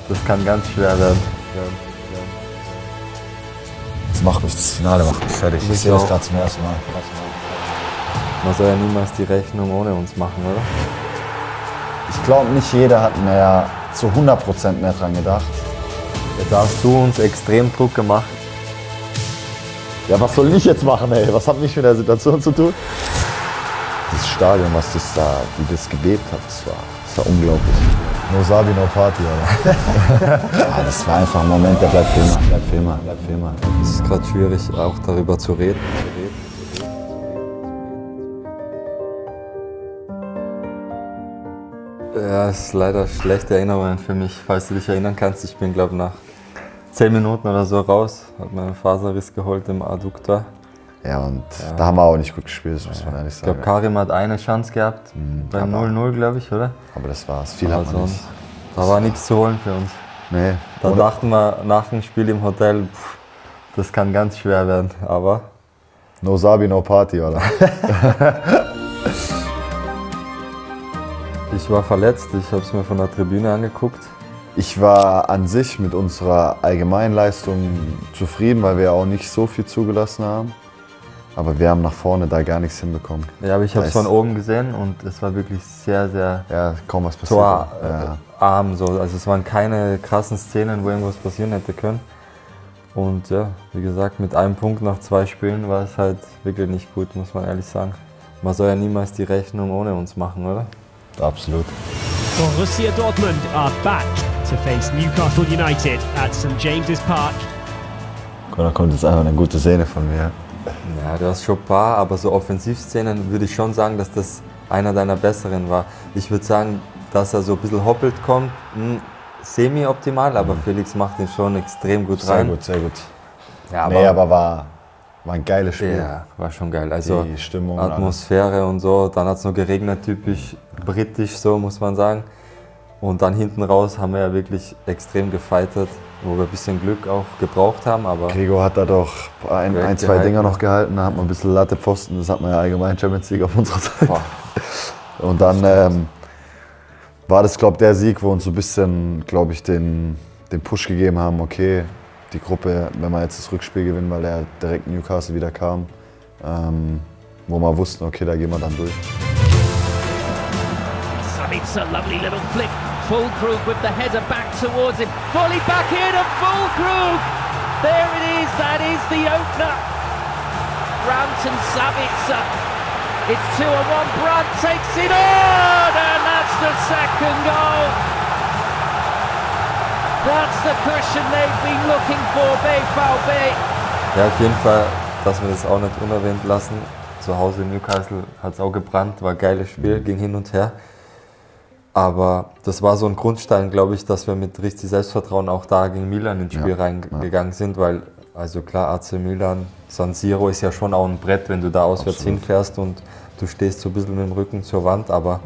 Das kann ganz schwer werden. Das Finale macht mich fertig. Ich sehe das gerade zum ersten Mal. Man soll ja niemals die Rechnung ohne uns machen, oder? Ich glaube, nicht jeder hat mehr zu 100% mehr dran gedacht. Ja, da hast du uns extrem Druck gemacht. Ja, was soll ich jetzt machen, ey? Was hat nicht mit der Situation zu tun? Das Stadion, was das da, wie das gebebt hat, das war unglaublich. No Sabi, no Party, oder? Ja, das war einfach ein Moment, der bleibt für immer. Es ist gerade schwierig, auch darüber zu reden. Ja, es ist leider schlechte Erinnerungen für mich, falls du dich erinnern kannst. Ich bin, glaube ich, nach 10 Minuten oder so raus, hat mir einen Faserriss geholt im Adduktor. Ja, und da haben wir auch nicht gut gespielt, das muss man ehrlich sagen. Ich glaube, Karim hat eine Chance gehabt, beim 0-0, glaube ich, oder? Aber das war's, viel hat man nicht. Da war nichts zu holen für uns. Nee. Da dachten wir nach dem Spiel im Hotel, das kann ganz schwer werden, aber... No Sabi, no Party, oder? Ich war verletzt, ich habe es mir von der Tribüne angeguckt. Ich war an sich mit unserer Allgemeinleistung zufrieden, weil wir auch nicht so viel zugelassen haben. Aber wir haben nach vorne da gar nichts hinbekommen. Ja, aber ich habe es von oben gesehen und es war wirklich sehr, sehr kaum was passiert. Torarm. So. Also es waren keine krassen Szenen, wo irgendwas passieren hätte können. Und ja, wie gesagt, mit einem Punkt nach 2 Spielen war es halt wirklich nicht gut, muss man ehrlich sagen. Man soll ja niemals die Rechnung ohne uns machen, oder? Absolut. Borussia Dortmund are back to face Newcastle United at St James's Park. Da kommt jetzt einfach eine gute Szene von mir. Ja, du hast schon ein paar, aber so Offensivszenen würde ich schon sagen, dass das einer deiner besseren war. Ich würde sagen, dass er so ein bisschen hoppelt kommt, semi-optimal, aber Felix macht ihn schon extrem gut rein. Sehr gut. Ja, aber war ein geiles Spiel. Ja, war schon geil. Also die Stimmung, Atmosphäre und so. Dann hat es noch geregnet, typisch britisch, so muss man sagen. Und dann hinten raus haben wir ja wirklich extrem gefightert, wo wir ein bisschen Glück auch gebraucht haben. Aber Gregor hat da doch ein zwei Dinger noch gehalten, da hat man ein bisschen Lattepfosten, das hat man ja allgemein Champions League auf unserer Seite. Boah. Und dann war das, glaube ich, der Sieg, wo uns so ein bisschen, glaube ich, den Push gegeben haben, okay, die Gruppe, wenn wir jetzt das Rückspiel gewinnen, weil der direkt Newcastle wieder kam, wo wir wussten, okay, da gehen wir dann durch. It's a lovely little flick. Füllkrug with the header back towards him. Volley back in and Füllkrug! There it is, that is the opener. Brandt and Sabitzer. It's 2-1, Brandt takes it on and that's the second goal. That's the cushion they've been looking for, BVB. Ja, auf jeden Fall, dass wir das auch nicht unerwähnt lassen. Zu Hause in Newcastle hat es auch gebrannt, war ein geiles Spiel, ging hin und her. Aber das war so ein Grundstein, glaube ich, dass wir mit richtig Selbstvertrauen auch da gegen Milan ins Spiel reingegangen sind, weil, also klar, AC Milan, San Siro ist ja schon auch ein Brett, wenn du da auswärts hinfährst und du stehst so ein bisschen mit dem Rücken zur Wand, aber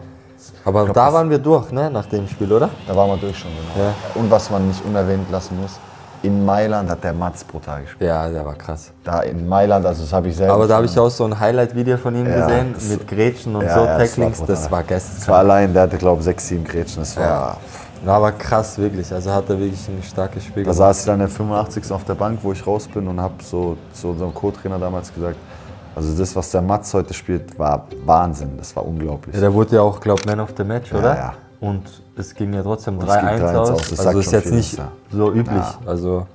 da waren wir durch, ne, nach dem Spiel, oder? Da waren wir durch schon, genau. Ja. Und was man nicht unerwähnt lassen muss, in Mailand hat der Mats brutal gespielt. Ja, der war krass. Da in Mailand, also das habe ich selber. Aber da habe ich auch so ein Highlight-Video von ihm gesehen, mit Grätschen und so Tacklings, das war geisteskrank. Das war allein, der hatte glaube ich 6, 7 Grätschen, das war... Ja, aber krass, wirklich, also hat er wirklich ein starkes Spiel gemacht. Da saß ich dann in der 85. auf der Bank, wo ich raus bin und habe so zu unserem Co-Trainer damals gesagt, also das, was der Mats heute spielt, war Wahnsinn, das war unglaublich. Ja, der wurde ja auch, glaube ich, Man of the Match, oder? Ja. Und es ging ja trotzdem 3-1 aus. Das also ist jetzt nicht so üblich. Ja. Also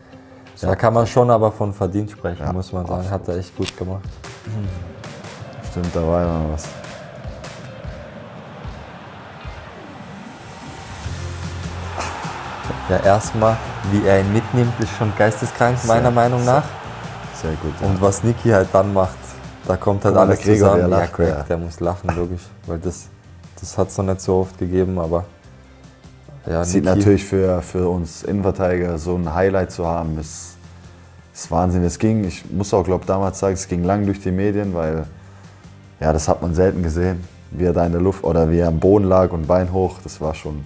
da kann man schon aber von verdient sprechen, muss man sagen. Hat er echt gut gemacht. Stimmt, da war ja noch was. Ja, erstmal, wie er ihn mitnimmt, ist schon geisteskrank, meiner Meinung nach. Sehr gut. Ja. Und was Niki halt dann macht, da kommt halt alles zusammen. Der muss lachen, logisch, weil das hat es noch nicht so oft gegeben, aber ja, sieht natürlich für uns Innenverteidiger so ein Highlight zu haben, ist Wahnsinn. Es ging, ich muss auch glaube damals sagen, es ging lang durch die Medien, weil ja, das hat man selten gesehen, wie er da in der Luft oder wie er am Boden lag und Bein hoch, das war schon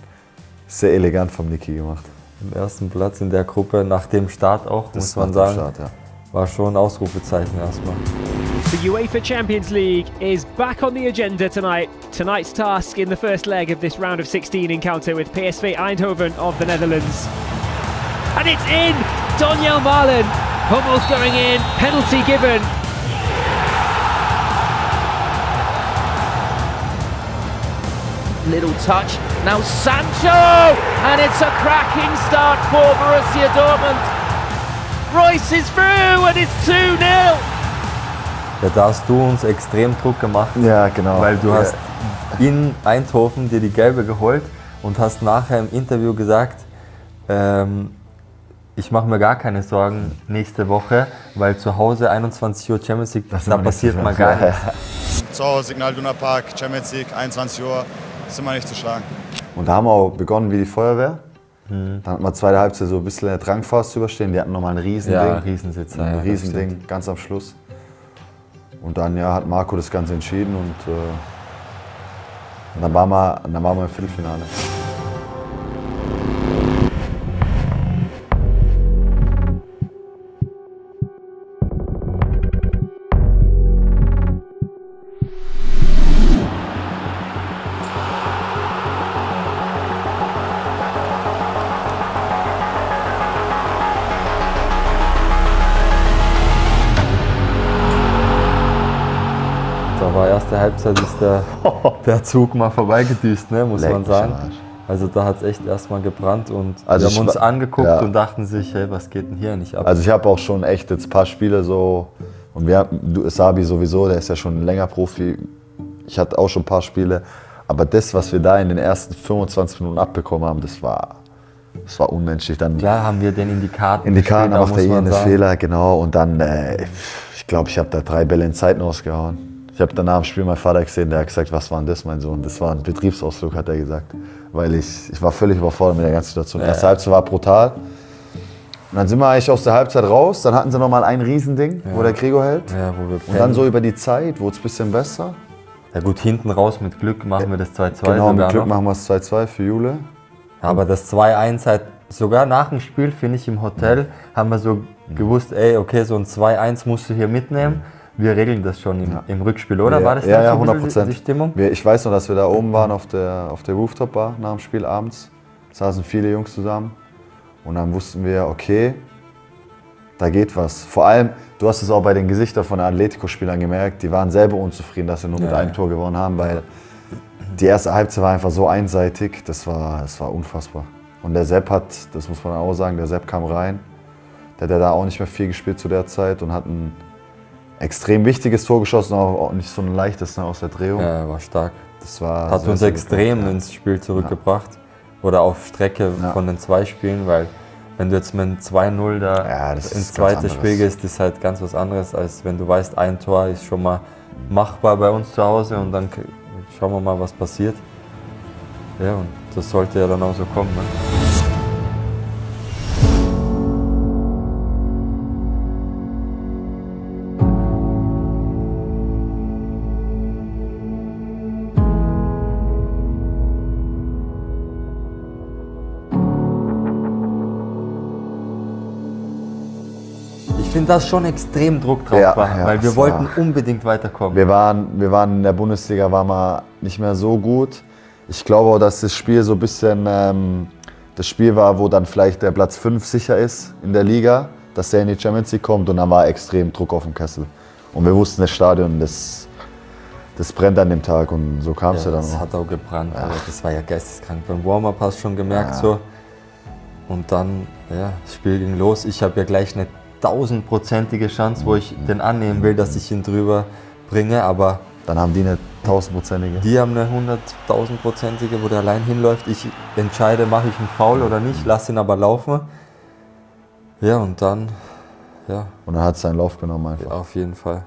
sehr elegant vom Niki gemacht. Im ersten Platz in der Gruppe, nach dem Start auch, das muss man sagen. Start, ja. War schon ein Ausrufezeichen erstmal. The UEFA Champions League is back on the agenda tonight. Tonight's task in the first leg of this round of 16 encounter with PSV Eindhoven of the Netherlands. and it's in! Donyell Malen, Hummels going in, penalty given. Little touch, now Sancho! And it's a cracking start for Borussia Dortmund. Reus is through and it's 2-0. Ja, da hast du uns extrem Druck gemacht. Ja, genau. Weil du hast in Eindhoven dir die gelbe geholt und hast nachher im Interview gesagt, ich mache mir gar keine Sorgen nächste Woche, weil zu Hause 21 Uhr Champions League, da passiert mal gar nichts. Zu Hause Signal Iduna Park, Champions League, 21 Uhr, ist immer nicht zu schlagen. Und da haben wir auch begonnen wie die Feuerwehr. Dann hat man zweite Halbzeit so ein bisschen eine Drangphase zu überstehen. Die hatten nochmal ein Riesending. Ja, Riesensitzer. Ein Riesending, ganz am Schluss. Und dann hat Marco das Ganze entschieden und dann waren wir im Viertelfinale. Da war erste Halbzeit, ist der Zug mal vorbeigedüst, ne, muss man sagen. Also da hat es echt erstmal gebrannt und also wir haben uns angeguckt und dachten sich, hey, was geht denn hier nicht ab? Also ich habe auch schon echt jetzt ein paar Spiele so, und Sabi sowieso, der ist ja schon länger Profi, ich hatte auch schon ein paar Spiele, aber das, was wir da in den ersten 25 Minuten abbekommen haben, das war unmenschlich. Dann klar haben wir den in die Karten gespielt, macht er hier einen Fehler, genau, und dann, ich glaube, ich habe da 3 Bälle in Zeiten ausgehauen. Ich habe danach im Spiel meinen Vater gesehen, der hat gesagt, was war denn das, mein Sohn? Das war ein Betriebsausflug, hat er gesagt. Weil ich war völlig überfordert mit der ganzen Situation. Die erste Halbzeit war brutal. Und dann sind wir eigentlich aus der Halbzeit raus. Dann hatten sie nochmal ein Riesending, wo der Gregor hält. Ja, und dann so über die Zeit wurde es ein bisschen besser. Ja gut, hinten raus mit Glück machen wir das 2-2. Genau, mit Glück machen wir es 2-2 für Jule. Aber das 2-1 halt, sogar nach dem Spiel, finde ich, im Hotel, haben wir so gewusst, ey, okay, so ein 2-1 musst du hier mitnehmen. Wir regeln das schon im Rückspiel, oder? Ja, war das ja, 100%. Die Stimmung? Ich weiß noch, dass wir da oben waren auf der Rooftop-Bar nach dem Spiel abends. Da saßen viele Jungs zusammen. Und dann wussten wir, okay, da geht was. Vor allem, du hast es auch bei den Gesichtern von den Atletico-Spielern gemerkt, die waren selber unzufrieden, dass sie nur mit einem Tor gewonnen haben, weil die erste Halbzeit war einfach so einseitig, das war unfassbar. Und der Sepp hat, das muss man auch sagen, der Sepp kam rein, der hat da auch nicht mehr viel gespielt zu der Zeit und hat ein extrem wichtiges Tor geschossen, aber auch nicht so ein leichtes aus der Drehung. Ja, war stark. Das war hat uns extrem ins Spiel zurückgebracht. Oder auf Strecke von den 2 Spielen, weil wenn du jetzt mit einem 2-0 da ins zweite Spiel gehst, ist halt ganz was anderes, als wenn du weißt, ein Tor ist schon mal machbar bei uns zu Hause und dann schauen wir mal, was passiert. Ja, und das sollte ja dann auch so kommen. Ne? Ich finde, dass schon extrem Druck drauf war, weil wir wollten unbedingt weiterkommen. Wir waren in der Bundesliga, waren wir nicht mehr so gut. Ich glaube auch, dass das Spiel so ein bisschen das Spiel war, wo dann vielleicht der Platz 5 sicher ist in der Liga, dass der in die Champions League kommt und dann war extrem Druck auf dem Kessel. Und wir wussten, das Stadion, das brennt an dem Tag und so kam es ja dann auch. Das hat auch gebrannt, aber das war ja geisteskrank. Beim Warm-Up hast du schon gemerkt so. Und dann, das Spiel ging los. Ich habe ja gleich eine 1000-prozentige Chance, wo ich den annehmen will, dass ich ihn drüber bringe, aber dann haben die eine 1000-prozentige. Die haben eine 100.000-prozentige, wo der allein hinläuft. Ich entscheide, mache ich einen Foul oder nicht, lasse ihn aber laufen. Ja, und dann, Und dann hat es seinen Lauf genommen einfach. Ja, auf jeden Fall.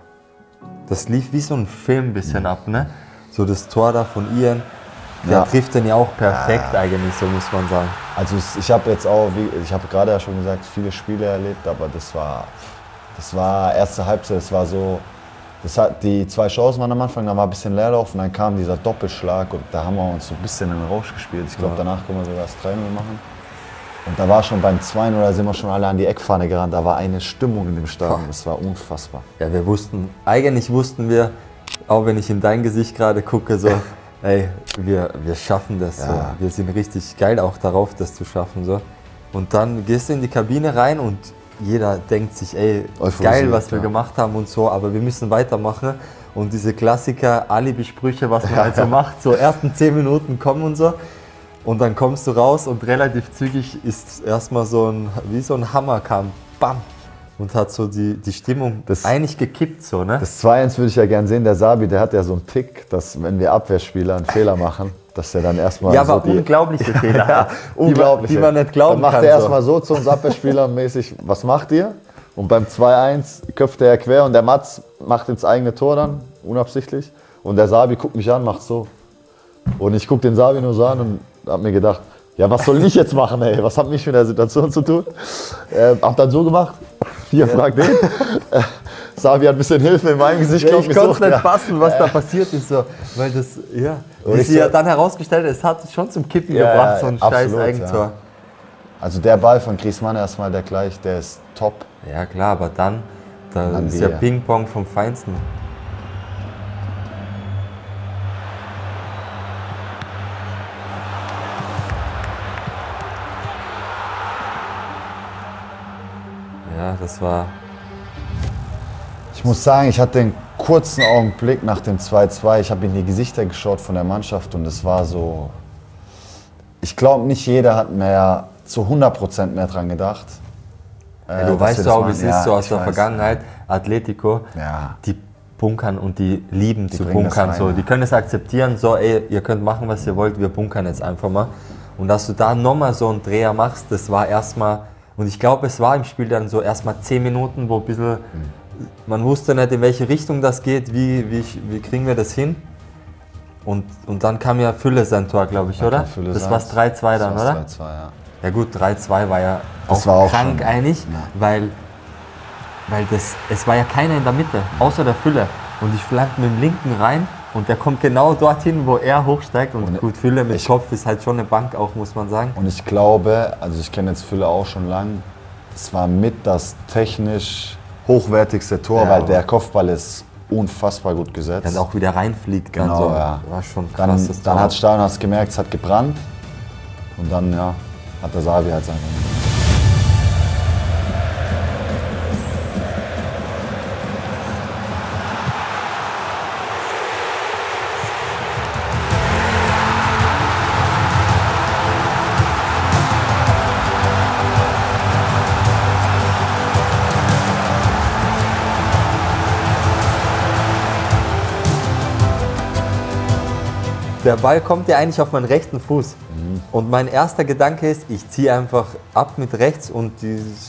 Das lief wie so ein Film ein bisschen ab, ne? So das Tor da von Ian, der trifft den ja auch perfekt eigentlich, so muss man sagen. Also ich habe jetzt auch, ich habe gerade ja schon gesagt, viele Spiele erlebt, aber das war erste Halbzeit, das war so, die 2 Chancen waren am Anfang, da war ein bisschen Leerlauf und dann kam dieser Doppelschlag und da haben wir uns so ein bisschen in den Rausch gespielt. Ich glaube, danach können wir sogar das 3-0 machen. Und da war schon beim 2-0, da sind wir schon alle an die Eckfahne gerannt, da war eine Stimmung in dem Stadion, das war unfassbar. Ja, eigentlich wussten wir, auch wenn ich in dein Gesicht gerade gucke, so, ey, wir schaffen das. So. Wir sind richtig geil auch darauf, das zu schaffen. So. Und dann gehst du in die Kabine rein und jeder denkt sich, ey, geil, was wir gemacht haben und so, aber wir müssen weitermachen. Und diese Klassiker, Alibi-Sprüche, was man halt so macht, so ersten 10 Minuten kommen und so. Und dann kommst du raus und relativ zügig ist erstmal wie so ein Hammer kam, bam. Und hat so die Stimmung eigentlich gekippt. So, ne? Das 2-1 würde ich ja gern sehen. Der Sabi, der hat ja so einen Tick, dass wenn wir Abwehrspieler einen Fehler machen, dass der dann erstmal. Ja, aber unglaubliche Fehler. Ja, unglaubliche. Die man nicht glauben kann. Dann macht er erstmal so zu uns Abwehrspielern mäßig, was macht ihr? Und beim 2-1 köpft er quer und der Mats macht ins eigene Tor dann, unabsichtlich. Und der Sabi guckt mich an, macht so. Und ich gucke den Sabi nur so an und hab mir gedacht, ja, was soll ich jetzt machen, ey? Was hat mich mit der Situation zu tun? Hab dann so gemacht. Hier, frag den. Sabi hat ein bisschen Hilfe in meinem Gesicht. Ja, ich konnte es nicht fassen, was da passiert ist. So. Weil das, ja, wie sie ja dann herausgestellt hat, es hat es schon zum Kippen gebracht, so ein scheiß Eigentor. Ja. Also der Ball von Griezmann erstmal, der ist top. Ja klar, aber dann ist ja Ping-Pong vom Feinsten. Ja, das war... Ich muss sagen, ich hatte einen kurzen Augenblick nach dem 2-2. Ich habe in die Gesichter geschaut von der Mannschaft und es war so... Ich glaube, nicht jeder hat mehr zu 100% mehr dran gedacht. Ja, du weißt auch, wie es ist so aus der Vergangenheit. Atletico, die bunkern und die lieben zu bunkern. So. Die können es akzeptieren, so ey, ihr könnt machen, was ihr wollt, wir bunkern jetzt einfach mal. Und dass du da nochmal so einen Dreher machst, das war erstmal... Und ich glaube, es war im Spiel dann so erstmal 10 Minuten, wo ein bisschen, man wusste nicht, in welche Richtung das geht, wie kriegen wir das hin. Und dann kam ja Fülle sein Tor, glaube ich, oder? Das war 3-2 dann, oder? 3-2, ja. Ja gut, 3-2 war ja auch krank eigentlich, weil es war ja keiner in der Mitte, außer der Fülle. Und ich flanke mit dem linken rein und der kommt genau dorthin, wo er hochsteigt. Und gut, Fülle mit Kopf ist halt schon eine Bank auch, muss man sagen. Und ich glaube, also ich kenne jetzt Fülle auch schon lang, das war mit das technisch hochwertigste Tor, weil der Kopfball ist unfassbar gut gesetzt. Dann auch wieder reinfliegt. Genau, dann so. Ja. War schon krass. Dann hat Stadion, hast gemerkt, es hat gebrannt. Und dann, ja, hat der Sabi halt seinen. Der Ball kommt ja eigentlich auf meinen rechten Fuß. Und mein erster Gedanke ist, ich ziehe einfach ab mit rechts und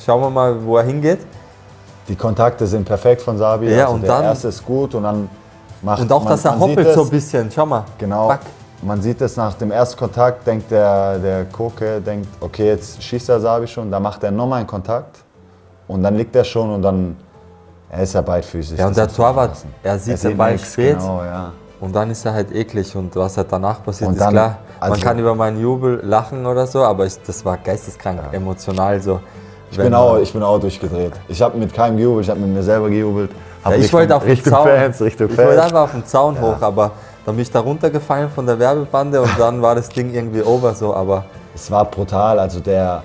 schauen wir mal, wo er hingeht. Die Kontakte sind perfekt von Sabi. Ja, also und der dann, erste ist gut und dann macht und auch, dass er hoppelt so ein bisschen. Schau mal. Genau. Back. Man sieht es nach dem ersten Kontakt, denkt der Koke, okay, jetzt schießt der Sabi schon, dann macht er nochmal einen Kontakt und dann liegt er schon und dann, er ist ja beidfüßig. Ja, und der Torwart, er sieht den Ball spät. Genau, ja. Und dann ist er halt eklig und was halt danach passiert, ist klar. Also man kann über meinen Jubel lachen oder so, aber das war geisteskrank, emotional so. Ich bin auch durchgedreht. Ich habe mit keinem gejubelt, ich habe mit mir selber gejubelt. Ja, ich wollte auf den Zaun. Ich wollte einfach auf den Zaun hoch, aber dann bin ich da runtergefallen von der Werbebande und dann war das Ding irgendwie over so, aber... Es war brutal, also der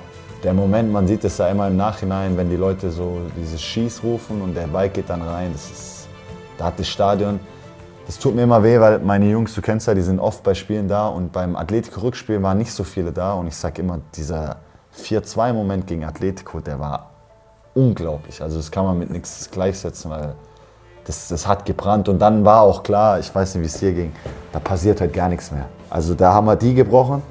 Moment, man sieht es ja immer im Nachhinein, wenn die Leute so dieses Schieß rufen und der Ball geht dann rein, da hat das Stadion... Das tut mir immer weh, weil meine Jungs, du kennst ja, die sind oft bei Spielen da und beim Atletico-Rückspiel waren nicht so viele da und ich sag immer, dieser 4-2-Moment gegen Atletico, der war unglaublich. Also das kann man mit nichts gleichsetzen, weil das hat gebrannt und dann war auch klar, ich weiß nicht, wie es dir ging, da passiert halt gar nichts mehr. Also da haben wir die gebrochen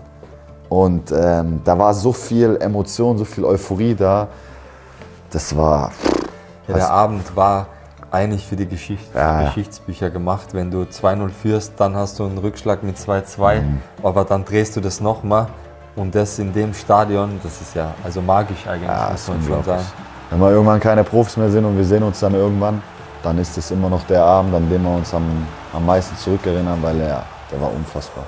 und da war so viel Emotion, so viel Euphorie da, das war... Ja, der Abend war eigentlich für die Geschichtsbücher gemacht. Wenn du 2-0 führst, dann hast du einen Rückschlag mit 2-2, aber dann drehst du das nochmal und das in dem Stadion, das ist ja also magisch eigentlich, muss man schon sagen. Wenn wir irgendwann keine Profis mehr sind und wir sehen uns dann irgendwann, dann ist es immer noch der Abend, an dem wir uns am meisten zurückerinnern, weil der war unfassbar.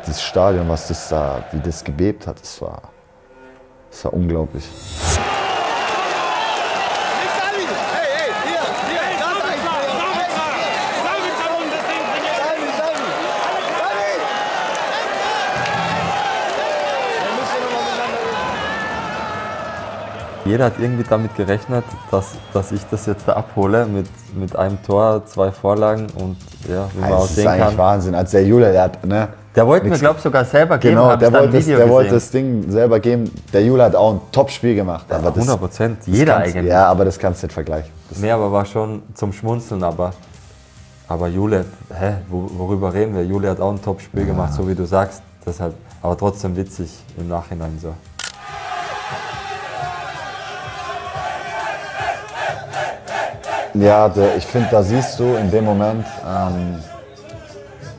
Das Stadion, wie das gebebt hat, das war unglaublich. Jeder hat irgendwie damit gerechnet, dass ich das jetzt da abhole mit einem Tor, 2 Vorlagen und ja, wie man auch sehen kann. Das ist eigentlich Wahnsinn. Als der Jule, der hat, ne? Der wollte mir, glaube ich, sogar selber geben. Genau, der wollte das Ding selber geben. Der Jule hat auch ein Top-Spiel gemacht. Ja, 100%, jeder eigentlich. Ja, aber das kannst du nicht vergleichen. Nee, aber war schon zum Schmunzeln, aber Jule, worüber reden wir? Jule hat auch ein Top-Spiel gemacht, so wie du sagst. Deshalb, aber trotzdem witzig im Nachhinein so. Ja, ich finde, da siehst du in dem Moment,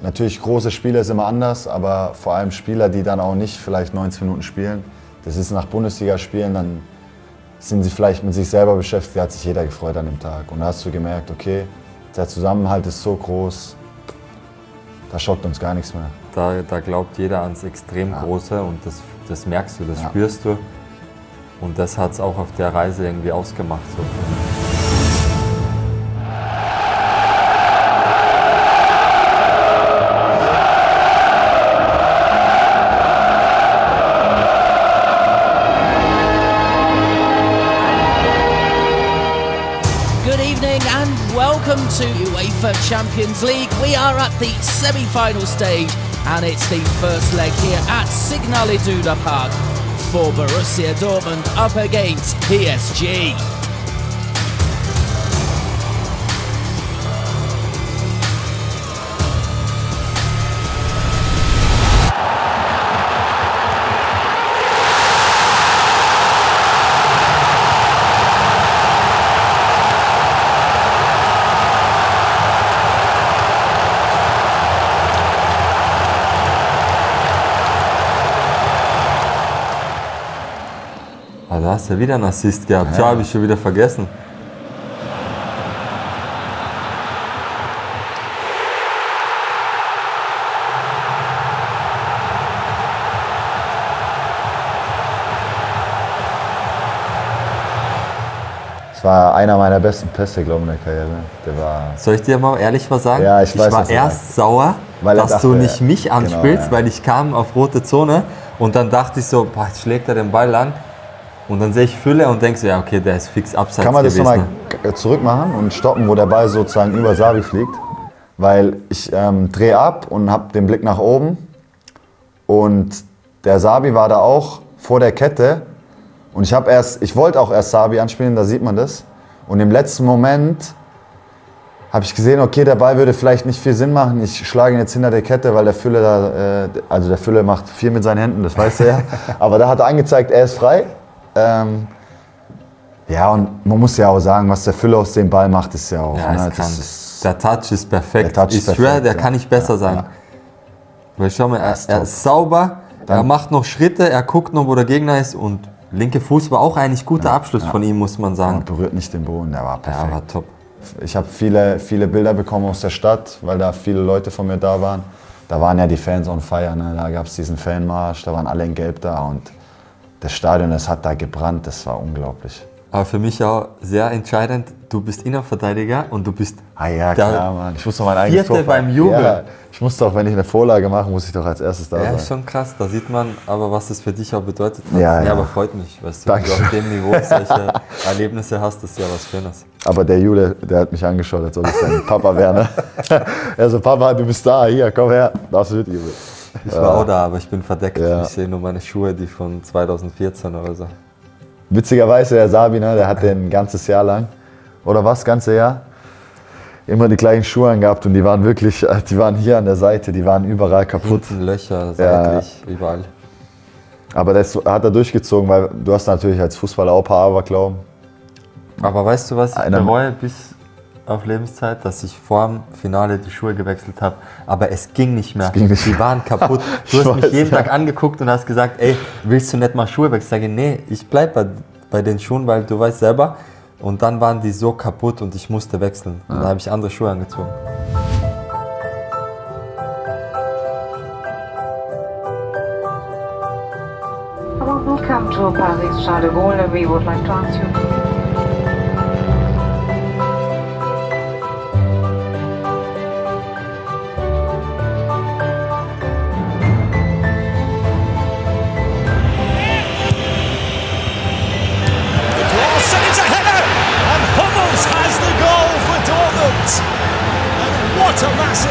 natürlich große Spiele ist immer anders, aber vor allem Spieler, die dann auch nicht vielleicht 90 Minuten spielen, das ist nach Bundesliga-Spielen, dann sind sie vielleicht mit sich selber beschäftigt, da hat sich jeder gefreut an dem Tag. Und da hast du gemerkt, okay, der Zusammenhalt ist so groß, da schockt uns gar nichts mehr. Da glaubt jeder ans extrem Große und das merkst du, das spürst du. Und das hat es auch auf der Reise irgendwie ausgemacht. So. Welcome to UEFA Champions League. We are at the semi-final stage and it's the first leg here at Signal Iduna Park for Borussia Dortmund up against PSG. Da hast du ja wieder einen Assist gehabt. Ja, habe ich schon wieder vergessen. Das war einer meiner besten Pässe, glaube ich, in der Karriere. Der war. Soll ich dir mal ehrlich was sagen? Ja, ich weiß, war erst sauer, dass du nicht mich anspielst, weil ich kam auf rote Zone und dann dachte ich so, boah, jetzt schlägt er den Ball lang. Und dann sehe ich Fülle und denke so, ja okay, der ist fix abseits. Kann man das nochmal zurück machen und stoppen, wo der Ball sozusagen über Savi fliegt? Weil ich drehe ab und habe den Blick nach oben und der Savi war da auch vor der Kette und ich wollte auch erst Savi anspielen, da sieht man das. Und im letzten Moment habe ich gesehen, okay, der Ball würde vielleicht nicht viel Sinn machen. Ich schlage ihn jetzt hinter der Kette, weil der Fülle da, also der Fülle macht viel mit seinen Händen, das weiß er ja. Aber da hat er angezeigt, er ist frei. Ja, und man muss ja auch sagen, was der Fülle aus dem Ball macht, ist ja auch. Ja, ne, der Touch ist perfekt. Ich schwöre, der kann nicht besser sein. Ja. Weil schau mal, er ist sauber, er macht noch Schritte, er guckt noch, wo der Gegner ist und linke Fuß war auch eigentlich guter Abschluss von ihm, muss man sagen. Er berührt nicht den Boden, der war perfekt. Ja, war top. Ich habe viele Bilder bekommen aus der Stadt, weil da viele Leute von mir da waren. Da waren ja die Fans on fire, ne? Da gab es diesen Fanmarsch, da waren alle in Gelb da und das Stadion, das hat da gebrannt, das war unglaublich. Aber für mich auch sehr entscheidend, du bist Innenverteidiger und du bist klar, Mann. Ich muss doch mein eigenes Vierte beim Jubel. Ja, ich muss doch, wenn ich eine Vorlage mache, muss ich doch als erstes da sein. Ja, ist schon krass, da sieht man aber, was das für dich auch bedeutet hat. Ja, aber freut mich, weißt du, wenn du auf dem Niveau solche Erlebnisse hast, das ist ja was Schönes. Aber der Jule, der hat mich angeschaut, als ob ich sein Papa wäre. Ne? Er so, Papa, du bist da, hier, komm her, darfst du mit, Jule. Ich war auch da, aber ich bin verdeckt. Ja. Ich sehe nur meine Schuhe, die von 2014 oder so. Witzigerweise, der Sabi, ne, der hat den ein ganzes Jahr lang, oder was, ganze Jahr, immer die gleichen Schuhe angehabt und die waren wirklich, die waren hier an der Seite, die waren überall kaputt. Hinten Löcher, seitlich, überall. Aber das hat er durchgezogen, weil du hast natürlich als Fußballer auch ein paar Aberglauben. Aber weißt du, was ich bereue bis auf Lebenszeit, dass ich vor dem Finale die Schuhe gewechselt habe, aber es ging nicht mehr. Die waren kaputt. Du hast mich jeden Tag angeguckt und hast gesagt, ey, willst du nicht mal Schuhe wechseln? Ich sage, nee, ich bleibe bei den Schuhen, weil du weißt selber. Und dann waren die so kaputt und ich musste wechseln. Und dann habe ich andere Schuhe angezogen. Welcome to Paris Charles de Gaulle. We would like to ask you.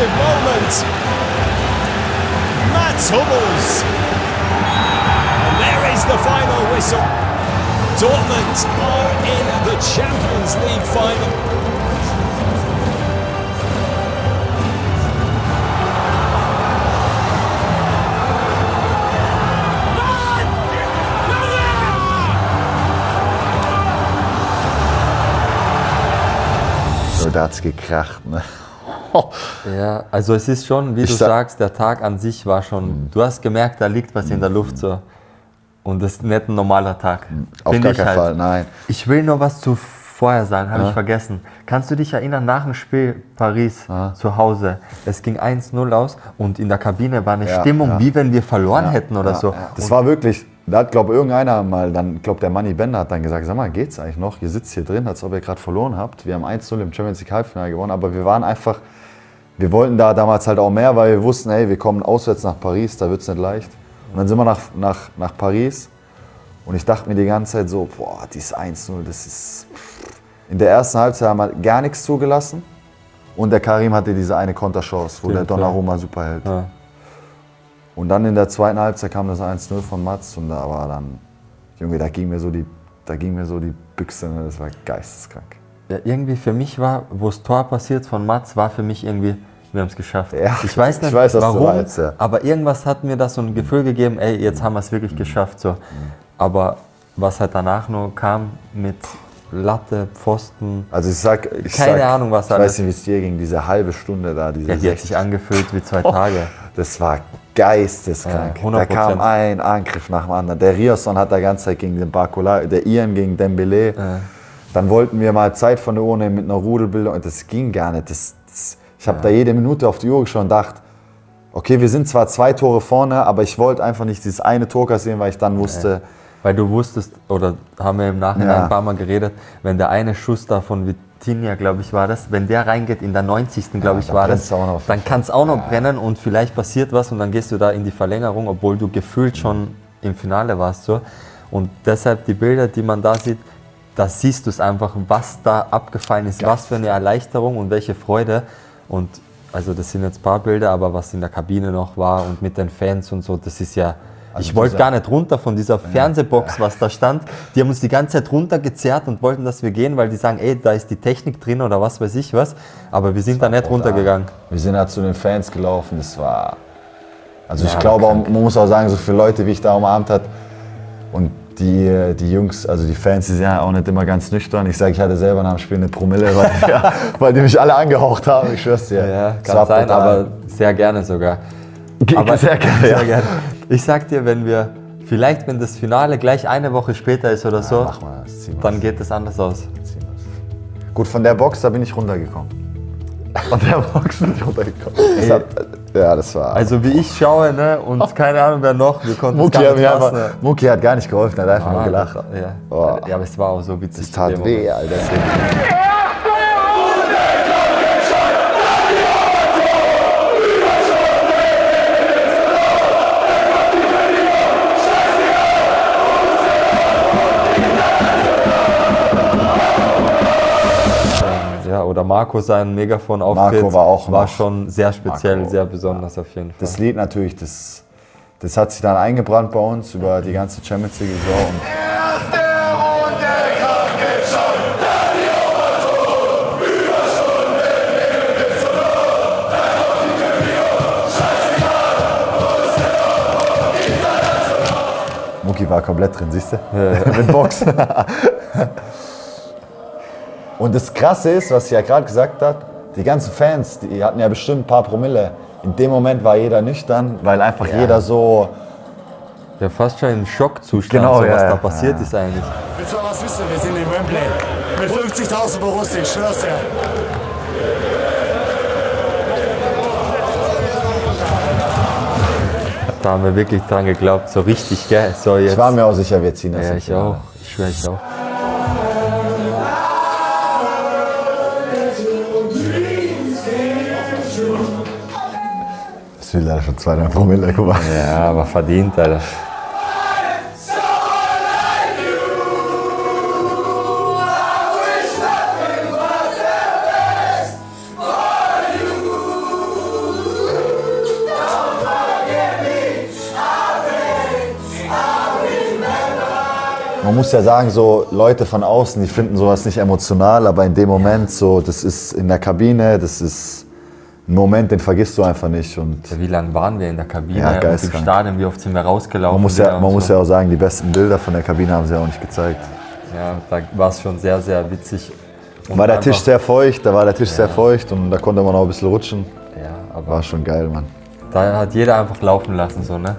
decisive moment. Mats Hummels. And there is the final whistle. Dortmund are in the Champions League final. Da hat's gekracht, ne? Ja, also es ist schon, wie du sagst, der Tag an sich war schon, du hast gemerkt, da liegt was in der Luft so. Und das ist nicht ein normaler Tag. Auf gar keinen Fall, nein. Ich will noch was zu vorher sagen, habe ich vergessen. Kannst du dich erinnern, nach dem Spiel Paris zu Hause, es ging 1-0 aus und in der Kabine war eine Stimmung, wie wenn wir verloren hätten oder so. Das war wirklich, da hat, glaube ich, irgendeiner mal, der Manni Bender hat dann gesagt, sag mal, geht's eigentlich noch? Ihr sitzt hier drin, als ob ihr gerade verloren habt. Wir haben 1-0 im Champions League Halbfinale gewonnen, aber wir waren einfach, wir wollten da damals halt auch mehr, weil wir wussten, ey, wir kommen auswärts nach Paris, da wird's nicht leicht. Und dann sind wir nach Paris und ich dachte mir die ganze Zeit so, boah, dieses 1-0, das ist... In der ersten Halbzeit haben wir gar nichts zugelassen und der Karim hatte diese eine Konterchance, wo der Donnarumma super hält. Ja. Und dann in der zweiten Halbzeit kam das 1-0 von Mats und da war dann, Junge, da ging mir so die Büchse, ne? Das war geisteskrank. Ja, irgendwie für mich war, wo das Tor passiert von Mats, war für mich irgendwie, wir haben es geschafft. Ja, ich weiß nicht, warum, aber irgendwas hat mir das so ein Gefühl gegeben, ey, jetzt haben wir es wirklich geschafft. So. Aber was halt danach noch kam mit Latte, Pfosten, also ich sag, Ahnung was alles. Ich weiß nicht, wie es dir ging, diese halbe Stunde da. Die hat sich angefühlt wie 2 Tage. Das war geisteskrank. Da kam ein Angriff nach dem anderen. Der Riasson hat die ganze Zeit gegen den Barcola, der Ian gegen Dembélé. Dann wollten wir mal Zeit von der Uhr nehmen mit einer Rudelbildung und das ging gar nicht. Ich habe da jede Minute auf die Uhr geschaut und dachte, okay, wir sind zwar 2 Tore vorne, aber ich wollte einfach nicht dieses eine Tor kassieren, weil ich dann wusste... Weil du wusstest, oder haben wir im Nachhinein ein paar Mal geredet, wenn der eine Schuss da von Vitinha, glaube ich, war das, wenn der reingeht in der 90. glaube ich, war das, dann kann es auch noch brennen und vielleicht passiert was und dann gehst du da in die Verlängerung, obwohl du gefühlt schon im Finale warst. So. Und deshalb die Bilder, die man da sieht, da siehst du es einfach, was da abgefallen ist, was für eine Erleichterung und welche Freude. Und also das sind jetzt ein paar Bilder, aber was in der Kabine noch war und mit den Fans und so, das ist ja... Also ich wollte gar nicht runter von dieser Fernsehbox, was da stand. Die haben uns die ganze Zeit runtergezerrt und wollten, dass wir gehen, weil die sagen, ey, da ist die Technik drin oder was weiß ich was. Aber wir sind da nicht runtergegangen. Wir sind halt zu den Fans gelaufen. Das war... Also ich glaube, man muss auch sagen, so viele Leute, wie ich da umarmt hat und die Jungs, also die Fans, die sind ja auch nicht immer ganz nüchtern. Ich sage, ich hatte selber nach dem Spiel eine Promille, weil die mich alle angehaucht haben. Ich schwör's dir. Ja, kann sein, aber sehr gerne sogar. Aber sehr gerne. Ich sag dir, wenn das Finale gleich eine Woche später ist oder so, dann geht es anders aus. Gut, von der Box, da bin ich runtergekommen. Das war... Also wie ich schaue, ne, und keine Ahnung wer noch, wir konnten es gar nicht fassen. Muki hat gar nicht geholfen, er hat einfach nur gelacht. Ja, aber es war auch so witzig. Es tat weh, Alter. Ja, oder Marco sein Megafon-Auftritt war schon sehr speziell, Marco, sehr besonders auf jeden Fall. Das Lied natürlich, das hat sich dann eingebrannt bei uns über die ganze Champions League-Saison. Muki war komplett drin, siehst du? Ja. Mit Box. Und das Krasse ist, was ich ja gerade gesagt habe, die ganzen Fans, die hatten ja bestimmt ein paar Promille. In dem Moment war jeder nüchtern, weil einfach jeder so... Ja, fast schon im Schockzustand, so, was da passiert ist eigentlich. Willst du was wissen? Wir sind in Wembley. Mit 50.000 Borussia, ich schwör's dir. Da haben wir wirklich dran geglaubt, so richtig, gell? So jetzt. Ich war mir auch sicher, wir ziehen das. Ja, ich auch. Ich schwöre, ich auch. Das will leider schon 2,5 Promille, guck mal. Ja, aber verdient, Alter. Man muss ja sagen, so Leute von außen, die finden sowas nicht emotional, aber in dem Moment so, das ist in der Kabine, das ist ein Moment, den vergisst du einfach nicht. Und ja, wie lange waren wir in der Kabine ja, und im Stadion, wie oft sind wir rausgelaufen? Man muss ja auch sagen, die besten Bilder von der Kabine haben sie auch nicht gezeigt. Ja, da war es schon sehr, sehr witzig. Und war der Tisch sehr feucht, sehr feucht und da konnte man auch ein bisschen rutschen. Ja, aber war schon geil, Mann. Da hat jeder einfach laufen lassen, so, ne?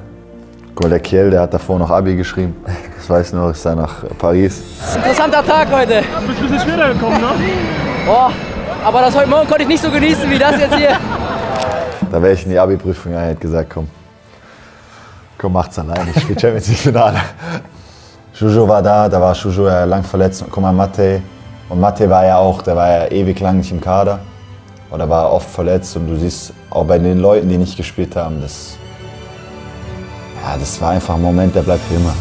Guck mal, der Kiel, der hat davor noch Abi geschrieben. Das weiß ich noch, ist er nach Paris. Interessanter Tag heute. Du bist ein bisschen später gekommen, ne? Boah, aber das heute Morgen konnte ich nicht so genießen wie das jetzt hier. Da wäre ich in die Abi-Prüfung, ja, hätte gesagt, komm, macht's allein, ich spiele Champions League Finale. Juju war da war Juju ja lang verletzt. Guck mal, Matej. Und Matej war ja auch, der war ja ewig lang nicht im Kader. Oder war oft verletzt und du siehst auch bei den Leuten, die nicht gespielt haben, das war einfach ein Moment, der bleibt für immer.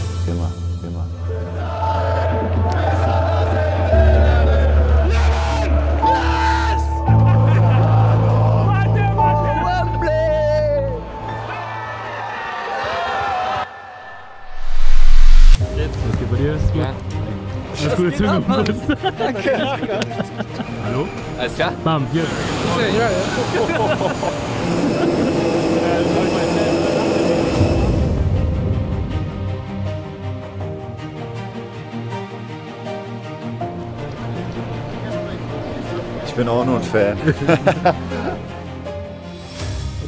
Was geht bei dir? Ist gut? Alles Gute Züge. Danke. Hallo? Alles klar? Bam, hier. Ich bin auch nur ein Fan.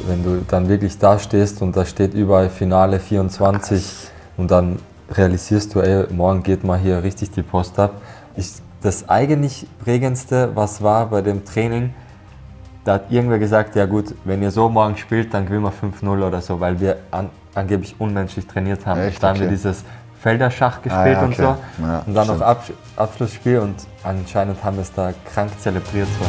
Wenn du dann wirklich da stehst und da steht überall Finale 24 und dann realisierst du, ey, morgen geht mal hier richtig die Post ab. Das eigentlich prägendste, was war bei dem Training, da hat irgendwer gesagt, ja gut, wenn ihr so morgen spielt, dann gewinnen wir 5-0 oder so, weil wir angeblich unmenschlich trainiert haben. Echt? Da haben wir dieses Felderschach gespielt und so. Ja, und dann stimmt. noch Abschlussspiel und anscheinend haben wir es da krank zelebriert. So.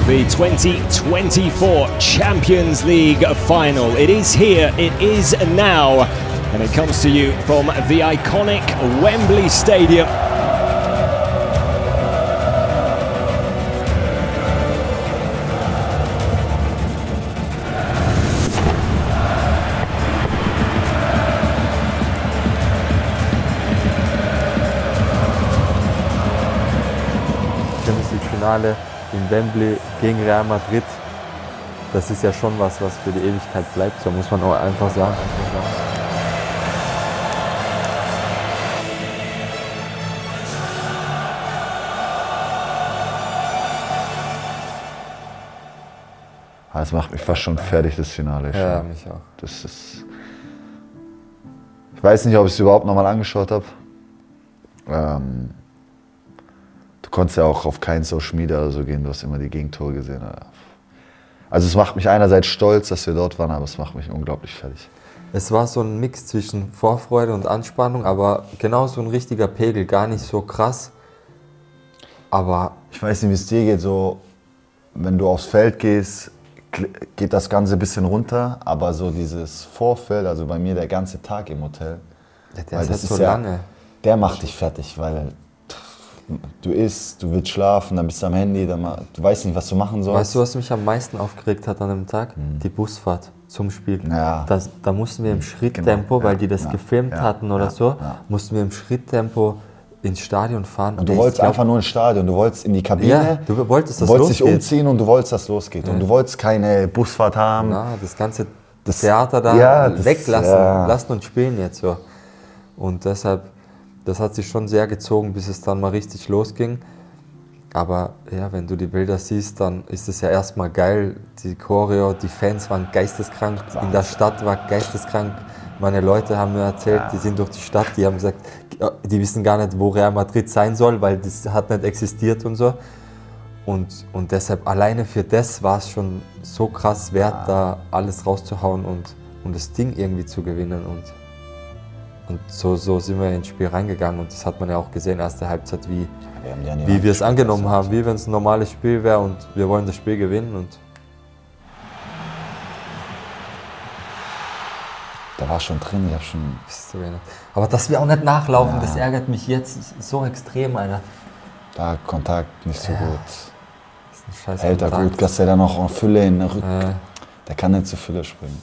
The 2024 Champions League final. It is here, it is now, and it comes to you from the iconic Wembley Stadium. Champions League Finale in Wembley gegen Real Madrid, das ist ja schon was für die Ewigkeit bleibt, so muss man auch einfach sagen. Das macht mich fast schon fertig, das Finale. Ja, mich auch. Das ist. Ich weiß nicht, ob ich es überhaupt nochmal angeschaut habe. Du konntest ja auch auf keinen Social Media oder so gehen, du hast immer die Gegentore gesehen. Also es macht mich einerseits stolz, dass wir dort waren, aber es macht mich unglaublich fertig. Es war so ein Mix zwischen Vorfreude und Anspannung, aber genau so ein richtiger Pegel, gar nicht so krass. Aber ich weiß nicht, wie es dir geht, so wenn du aufs Feld gehst, geht das Ganze ein bisschen runter, aber so dieses Vorfeld, also bei mir der ganze Tag im Hotel, ja, der ist halt so lange. Der macht dich fertig, weil du isst, du willst schlafen, dann bist du am Handy, du weißt nicht, was du machen sollst. Weißt du, was mich am meisten aufgeregt hat an dem Tag? Die Busfahrt zum Spiel. Ja. Da mussten wir im Schritttempo, genau. weil die das gefilmt hatten oder so, mussten wir im Schritttempo ins Stadion fahren. Und du wolltest einfach nur ins Stadion, du wolltest in die Kabine, ja, du wolltest, du wolltest dich umziehen und du wolltest, dass es losgeht. Ja. Und du wolltest keine Busfahrt haben. Na, das ganze Theater da weglassen, lassen und spielen jetzt so. Und deshalb, das hat sich schon sehr gezogen, bis es dann mal richtig losging. Aber ja, wenn du die Bilder siehst, dann ist es ja erstmal geil. Die Choreo, die Fans waren geisteskrank, in der Stadt war geisteskrank. Meine Leute haben mir erzählt, die sind durch die Stadt, die haben gesagt, die wissen gar nicht, wo Real Madrid sein soll, weil das hat nicht existiert und so. Und deshalb alleine für das war es schon so krass wert, da alles rauszuhauen und das Ding irgendwie zu gewinnen. Und Und so sind wir ins Spiel reingegangen und das hat man ja auch gesehen, erste Halbzeit, wie wir es angenommen haben, wie wenn es ein normales Spiel wäre und wir wollen das Spiel gewinnen. Und da war schon drin, ich hab schon... Aber dass wir auch nicht nachlaufen, das ärgert mich jetzt so extrem, Alter. Da Kontakt nicht so gut. Das ist ein scheiß Hält er gut, dass er dann noch eine Fülle in der Rücken. Der kann nicht zur Fülle springen.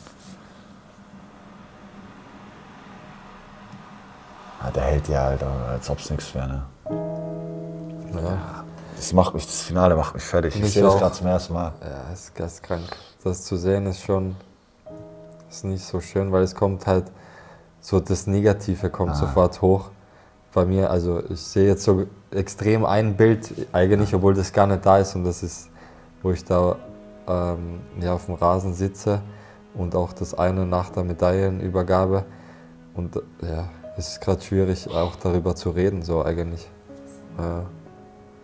Der hält ja halt, als ob es nichts wäre. Ne? Ja. Das Finale macht mich fertig. Ich sehe das gerade zum ersten Mal. Ja, ist geistkrank. Das zu sehen ist schon nicht so schön, weil es kommt halt so, das Negative kommt sofort hoch bei mir. Also ich sehe jetzt so extrem ein Bild eigentlich, obwohl das gar nicht da ist. Und das ist, wo ich da auf dem Rasen sitze und auch das eine nach der Medaillenübergabe. Und ja, es ist gerade schwierig, auch darüber zu reden, so eigentlich.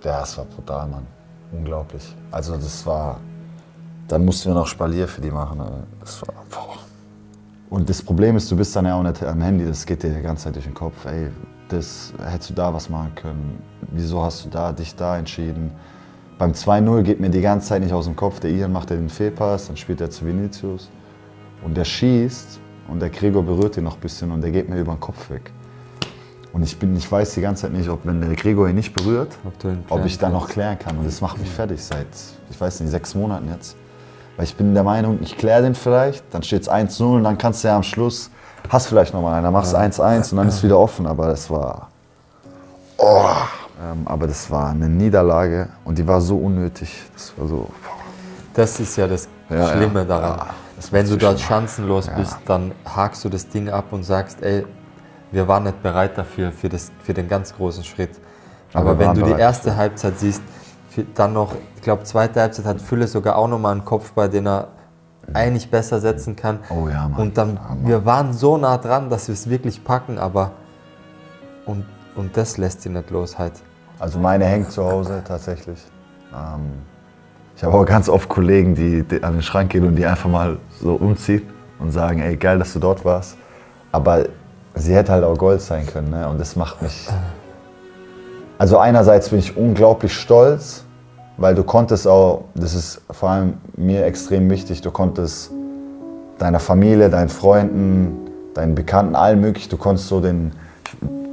Ja, es war brutal, Mann. Unglaublich. Also das war, dann mussten wir noch Spalier für die machen. Das war, boah. Und das Problem ist, du bist dann ja auch nicht am Handy, das geht dir die ganze Zeit durch den Kopf. Ey, das hättest du da was machen können. Wieso hast du dich da entschieden? Beim 2-0 geht mir die ganze Zeit nicht aus dem Kopf. Der Ian macht ja den Fehlpass, dann spielt er zu Vinicius. Und der schießt und der Gregor berührt ihn noch ein bisschen und der geht mir über den Kopf weg. Und ich weiß die ganze Zeit nicht, ob, wenn der Gregor ihn nicht berührt, ob ich dann noch klären kann. Und das macht mich fertig seit, ich weiß nicht, 6 Monaten jetzt. Weil ich bin der Meinung, ich kläre den vielleicht, dann steht es 1-0 und dann kannst du ja am Schluss, hast vielleicht nochmal einen, dann machst du 1-1 und dann ist es wieder offen. Aber das war, aber das war eine Niederlage und die war so unnötig. Das war so. Das ist ja das Schlimme daran. Wenn du dort chancenlos bist, dann hakst du das Ding ab und sagst, ey, wir waren nicht bereit dafür, für den ganz großen Schritt. Aber wenn du die erste Halbzeit siehst, dann noch, ich glaube, zweite Halbzeit hat Fülle sogar auch nochmal einen Kopfball, den er eigentlich besser setzen kann. Oh ja, Mann. Und dann, wir waren so nah dran, dass wir es wirklich packen, aber und das lässt sie nicht los halt. Also meine hängt zu Hause tatsächlich. Ich habe auch ganz oft Kollegen, die an den Schrank gehen und die einfach mal so umziehen und sagen, ey, geil, dass du dort warst. Aber sie hätte halt auch Gold sein können, ne? Und das macht mich... Also einerseits bin ich unglaublich stolz, weil du konntest auch, das ist vor allem mir extrem wichtig, du konntest deiner Familie, deinen Freunden, deinen Bekannten, allen möglichen, du konntest so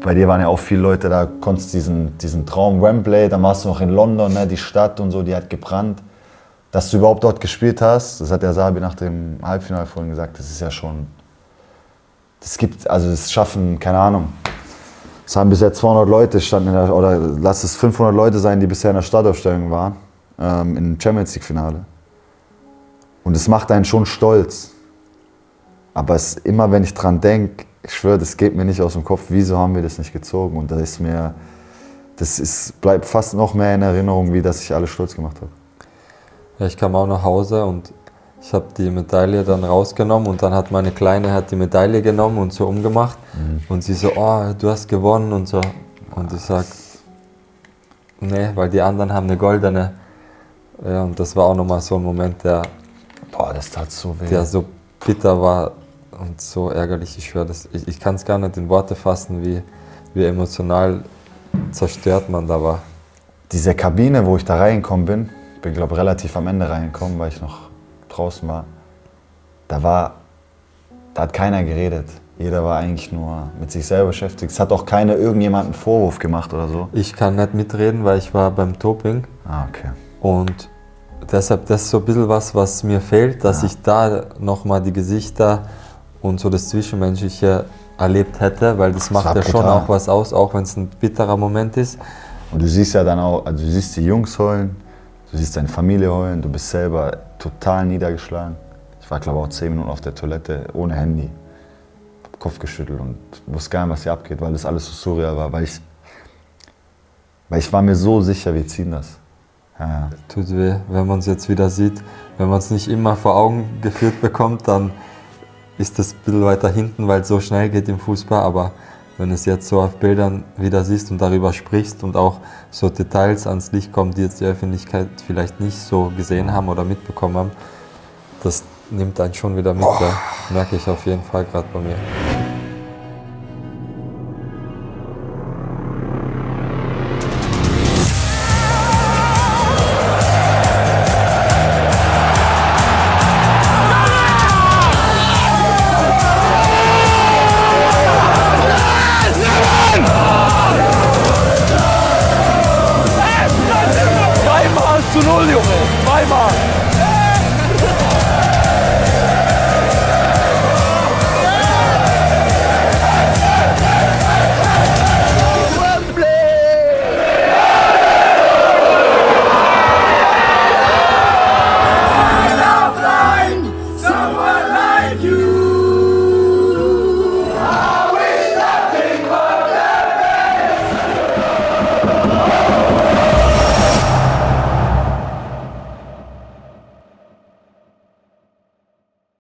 bei dir waren ja auch viele Leute da, konntest diesen Traum Wembley, dann warst du noch in London, ne, die Stadt und so, die hat gebrannt. Dass du überhaupt dort gespielt hast, das hat der Sabi nach dem Halbfinale vorhin gesagt, das ist ja schon, das schaffen, keine Ahnung, es haben bisher 200 Leute standen oder lass es 500 Leute sein, die bisher in der Startaufstellung waren, im Champions League Finale. Und es macht einen schon stolz. Aber immer wenn ich dran denke, ich schwöre, das geht mir nicht aus dem Kopf, wieso haben wir das nicht gezogen? Und bleibt fast noch mehr in Erinnerung, wie dass ich alles stolz gemacht habe. Ja, ich kam auch nach Hause und ich habe die Medaille dann rausgenommen und dann hat meine Kleine die Medaille genommen und so umgemacht. Und sie so, oh, du hast gewonnen und so. Und ich sag, nee, weil die anderen haben eine goldene. Ja, und das war auch nochmal so ein Moment, der das tat so weh. Der so bitter war und so ärgerlich. Ich schwöre, ich kann es gar nicht in Worte fassen, wie emotional zerstört man da war. Diese Kabine, wo ich da reingekommen bin, glaube relativ am Ende reingekommen, weil ich noch draußen war, da hat keiner geredet. Jeder war eigentlich nur mit sich selber beschäftigt. Es hat auch keiner irgendjemanden Vorwurf gemacht oder so. Ich kann nicht mitreden, weil ich war beim Doping. Okay. Und deshalb, das ist so ein bisschen was mir fehlt, dass ich da nochmal die Gesichter und so das Zwischenmenschliche erlebt hätte, weil das macht ja schon auch was aus, auch wenn es ein bitterer Moment ist. Und du siehst ja dann auch, also du siehst die Jungs heulen, du siehst deine Familie heulen, du bist selber total niedergeschlagen. Ich war, glaube ich, auch 10 Minuten auf der Toilette ohne Handy. Hab Kopf geschüttelt und wusste gar nicht, was hier abgeht, weil das alles so surreal war. Weil ich war mir so sicher, wir ziehen das. Ja. Tut weh, wenn man es jetzt wieder sieht. Wenn man es nicht immer vor Augen geführt bekommt, dann ist das ein bisschen weiter hinten, weil es so schnell geht im Fußball. Aber wenn du es jetzt so auf Bildern wieder siehst und darüber sprichst und auch so Details ans Licht kommen, die jetzt die Öffentlichkeit vielleicht nicht so gesehen haben oder mitbekommen haben, das nimmt einen schon wieder mit. Ja. Merke ich auf jeden Fall gerade bei mir. zweimal.